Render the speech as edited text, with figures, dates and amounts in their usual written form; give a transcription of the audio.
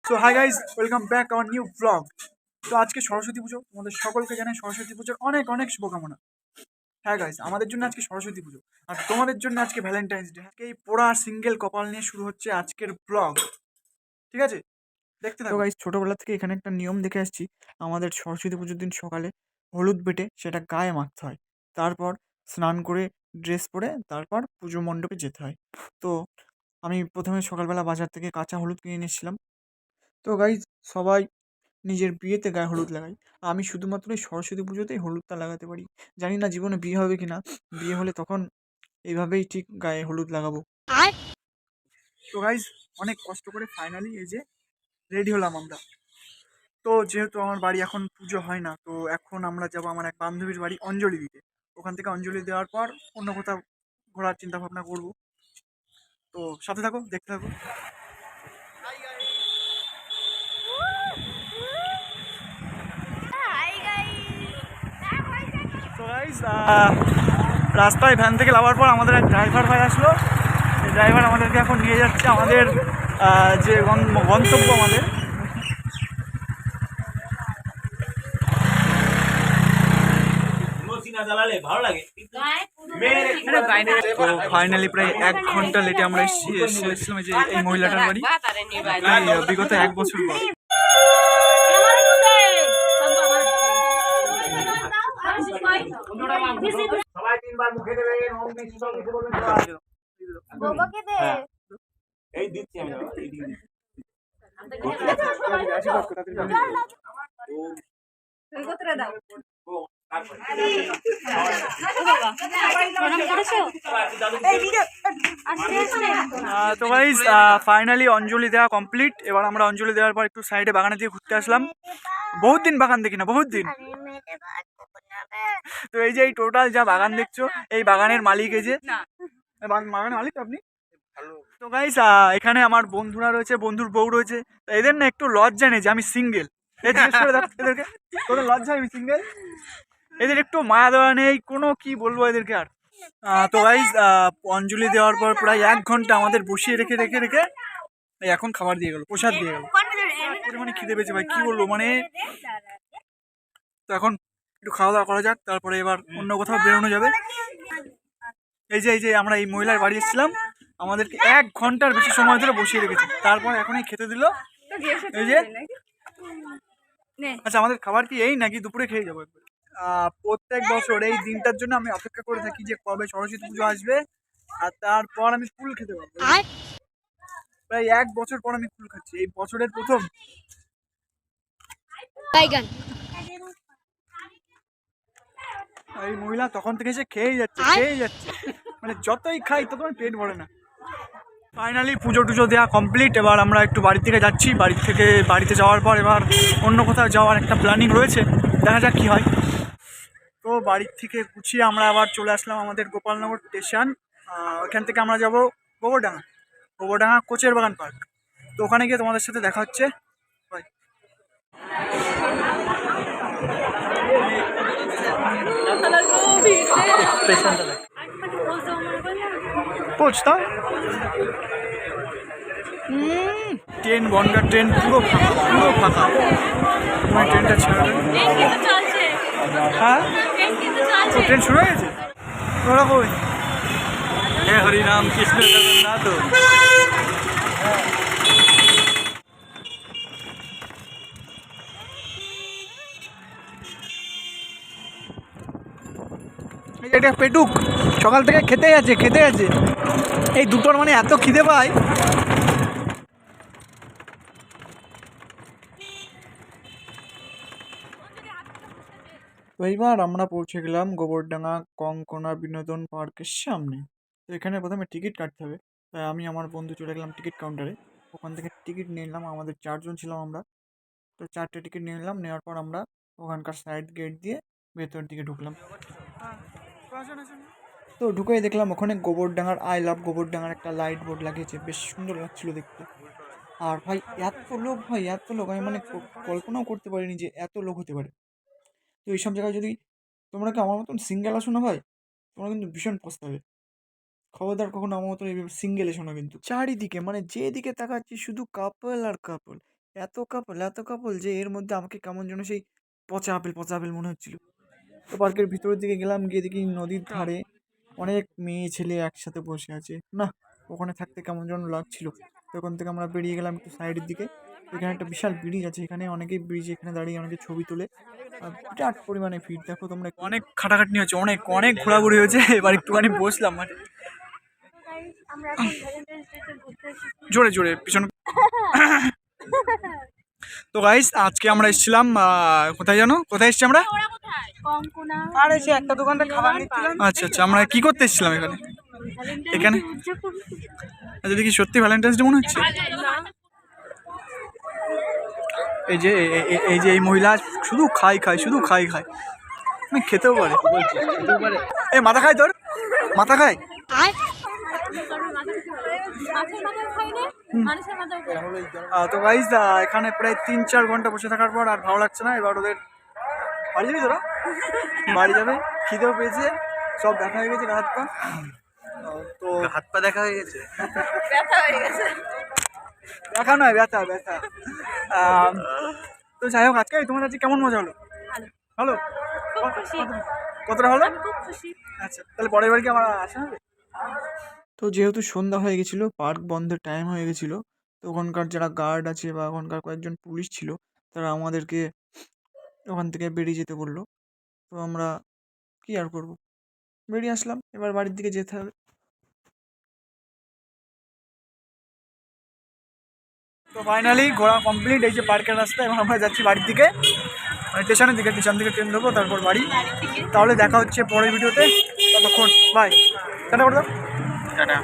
So hi guys, welcome back our new blog. তো আজকে সরস্বতী পুজো, তোমাদের সকলকে জানাই সরস্বতী পুজোর অনেক অনেক শুভকামনা। হ্যাঁ গাইজ, আমাদের জন্য আজকে সরস্বতী পুজো, আর তোমাদের জন্য আজকে ভ্যালেন্টাইন্স ডে। আজকে এই পোড়া সিঙ্গেল কপাল নিয়ে শুরু হচ্ছে আজকের ব্লগ, ঠিক আছে? দেখতে থাকো। তো গাইজ, ছোটোবেলা থেকে এখানে একটা নিয়ম দেখে আসছি, আমাদের সরস্বতী পুজোর দিন সকালে হলুদ বেটে সেটা গায়ে মাখতে হয়, তারপর স্নান করে ড্রেস পরে তারপর পুজো মণ্ডপে যেতে হয়। তো আমি প্রথমে সকালবেলা বাজার থেকে কাঁচা হলুদ কিনে নিয়েছিলাম। তো গাইজ, সবাই নিজের বিয়েতে গায়ে হলুদ লাগাই, আমি শুধুমাত্র এই সরস্বতী পুজোতেই হলুদটা লাগাতে পারি। জানি না জীবনে বিয়ে হবে কি না, বিয়ে হলে তখন এইভাবেই ঠিক গায়ে হলুদ লাগাবো। তো গাইজ, অনেক কষ্ট করে ফাইনালি এই যে রেডি হলাম আমরা। তো যেহেতু আমার বাড়ি এখন পুজো হয় না, তো এখন আমরা যাবো আমার এক বান্ধবীর বাড়ি অঞ্জলি দিতে। ওখান থেকে অঞ্জলি দেওয়ার পর অন্য কোথাও ঘোরার চিন্তা ভাবনা করবো। তো সাথে থাকো, দেখতে থাকো। তো গাইজ, রাস্তায় ভ্যান থেকে নামার পর আমাদের এক ড্রাইভার ভাই আসলো। এই ড্রাইভার আমাদেরকে এখন নিয়ে যাচ্ছে আমাদের যে গন্তব্য আমাদের। ফাইনালি প্রায় 1 ঘন্টা লেটে আমরা এসেছিলাম যে এই মহিলাটার বাড়ি, বিগত 1 বছর পর। সবাই 3 বার মুখে দেবে, ওম বিষ্ণু কিছু বলবেন না। বাবাকে দে। এই দিচ্ছি আমি, এই দিচ্ছি। আশীর্বাদ করো তাদের জন্য। কতটা দাও? তো গাইস, ফাইনালি অঞ্জলি দেওয়া কমপ্লিট। এবার আমরা অঞ্জলি দেওয়ার পর একটু সাইডে বাগানে দিয়ে ঘুরতে আসলাম। বহুত দিন বাগান দেখি না, বহুত দিন। তো এই যে এই টোটাল যা বাগান দেখছো, এই বাগানের মালিক এই যে বাগানের মালিক আপনি। তো গাইস, এখানে আমার বন্ধুরা রয়েছে, বন্ধুর বউ রয়েছে। এদের না একটু লজ্জা নেই যে আমি সিঙ্গেল। এদেরকে তোদের লজ্জা, আমি সিঙ্গেল। এদের একটু মায়া দেওয়া নেই কোনো, কি বলবো এদেরকে আর। তো গাইস, অঞ্জলি দেওয়ার পর প্রায় 1 ঘন্টা আমাদের বসিয়ে রেখে রেখে রেখে এখন খাবার দিয়ে গেল, প্রসাদ দিয়ে গেল। পরিমাণে খিদে পেয়েছে ভাই, কি বলবো মানে। তো এখন একটু খাওয়া দাওয়া করা যাক, তারপরে এবার অন্য কোথাও বেরোনো যাবে। এই যে আমরা এই মহিলার বাড়ি এসেছিলাম, আমাদেরকে 1 ঘন্টার বেশি সময় ধরে বসিয়ে রেখেছে, তারপর এখনই খেতে দিল। এই যে আচ্ছা, আমাদের খাবার কি এই নাকি দুপুরে খেয়ে যাবো? প্রত্যেক বছর এই দিনটার জন্য আমি অপেক্ষা করে থাকি যে কবে সরস্বতী পুজো আসবে, আর তারপর আমি কুল খেতে পারবো। প্রায় 1 বছর পর আমি কুল খাচ্ছি, এই বছরের প্রথম। এই মহিলা তখন থেকে সে খেয়েই যাচ্ছে, মানে যতই খাই তত পেট ভরে না। ফাইনালি পুজো টুজো দেওয়া কমপ্লিট। এবার আমরা একটু বাড়ি থেকে যাচ্ছি, বাড়িতে যাওয়ার পর এবার অন্য কোথাও যাওয়ার একটা প্ল্যানিং রয়েছে, দেখা যাক কি হয়। তো বাড়ির থেকে গুছিয়ে আমরা আবার চলে আসলাম আমাদের গোপালনগর স্টেশন। ওখান থেকে আমরা যাব গোবরডাঙ্গা কোচের বাগান পার্ক। তো ওখানে গিয়ে তোমাদের সাথে দেখা হচ্ছে। বাই। পৌঁছতা ট্রেন বনগাঁ ট্রেন পুরো ফাঁকা। ট্রেনটা ছেড়ে হ্যাঁ, ট্রেন শুরু হয়ে গেছে। তোরা কই? হে হরিনাম কৃষ্ণ জগন্নাথ। এটা পেটুক সকাল থেকে খেতে আছে। এই দুটোর মানে এত খিদে পায়। তো এইবার আমরা পৌঁছে গেলাম গোবরডাঙ্গা কঙ্কনা বিনোদন পার্কের সামনে। তো এখানে প্রথমে টিকিট কাটতে হবে, তাই আমি আমার বন্ধু চলে গেলাম টিকিট কাউন্টারে। ওখান থেকে টিকিট নিয়ে নিলাম, আমাদের 4 জন ছিলাম আমরা। তো 4টে টিকিট নিয়ে নিলাম, নেওয়ার পর আমরা ওখানকার সাইড গেট দিয়ে ভেতর দিকে ঢুকলাম। তো ঢুকেই দেখলাম ওখানে গোবরডাঙ্গার আই লাভ গোবরডাঙ্গার একটা লাইট বোর্ড লাগিয়েছে, বেশ সুন্দর লাগছিল দেখতে। আর ভাই এত লোক আমি মানে কল্পনাও করতে পারিনি যে এত লোক হতে পারে। তো এইসব জায়গায় যদি তোমরা কি আমার মতন সিঙ্গেল আসো না ভাই, তোমরা কিন্তু ভীষণ পস্তাবে। খবরদার কখনো আমার মতন এইভাবে সিঙ্গেল এসো না কিন্তু। চারিদিকে মানে যেদিকে তাকাচ্ছি শুধু কাপল আর কাপল, এত কাপল যে এর মধ্যে আমাকে কেমন যেন সেই পচা আপেল মনে হচ্ছিল। তো পার্কের ভিতরের দিকে গেলাম, গিয়ে দেখি নদীর ধারে অনেক মেয়ে ছেলে একসাথে বসে আছে। না, ওখানে থাকতে কেমন যেন লাগছিল। তো ওখান থেকে আমরা বেরিয়ে গেলাম একটু সাইডের দিকে। এখানে একটা বিশাল ব্রিজ আছে, এখানে অনেকেই ব্রিজ এখানে দাঁড়িয়ে অনেকে ছবি তোলে। আর বিরাট পরিমাণে ভিড়, দেখো তোমরা। অনেক খাটাখাটনি হচ্ছে, অনেক অনেক ঘোরাঘুরি হয়েছে। এবার একটুখানি বসলাম মানে জোরে জোরে পিছনে। তো গাইস আজকে আমরা এসেছিলাম কোথায় জানো, কোথায় এসেছি আমরা? আর এসে একটা দোকানটা খাবার নিচ্ছিলাম। আচ্ছা আচ্ছা, আমরা কি করতে এসেছিলাম এখানে? এখানে আচ্ছা, দেখি সত্যি ভ্যালেন্টাইন্স ডে মনে হচ্ছে। এই যে এই মহিলা শুধু শুধু খাই আমি খেতেও পারে। এই মাথা খাই, তোর মাথা খাই। তো গাইস এখানে প্রায় 3-4 ঘন্টা বসে থাকার পর আর ভালো লাগছে না। এবার ওদের বাড়ি যাবি, তোরা বাড়ি যাবে, খিদেও পেয়েছে, সব দেখা হয়ে গেছে হাত পা। তো হাত পা দেখা হয়ে গেছে, দেখা নয়, ব্যথা। তো যাই হোক, আজকে তোমার কাছে কেমন মজা হলো? ভালো। কতটা হলো? আচ্ছা, তাহলে পরের বার কি আমার আসা হবে? তো যেহেতু সন্ধ্যা হয়ে গেছিলো, পার্ক বন্ধের টাইম হয়ে গেছিলো, তো ওখানকার যারা গার্ড আছে বা ওখানকার কয়েকজন পুলিশ ছিল, তারা আমাদেরকে ওখান থেকে বেরিয়ে যেতে বললো। তো আমরা কি আর করবো, বেরিয়ে আসলাম। এবার বাড়ির দিকে যেতে হবে। তো ফাইনালি ঘোরা কমপ্লিট। এই যে পার্কের রাস্তা, এবং আমরা যাচ্ছি বাড়ির দিকে, মানে স্টেশন থেকে ট্রেন ধরবো, তারপর বাড়ি। তাহলে দেখা হচ্ছে পরের ভিডিওতে, ততক্ষণ বাই, টাটা করে দাও। টাটা।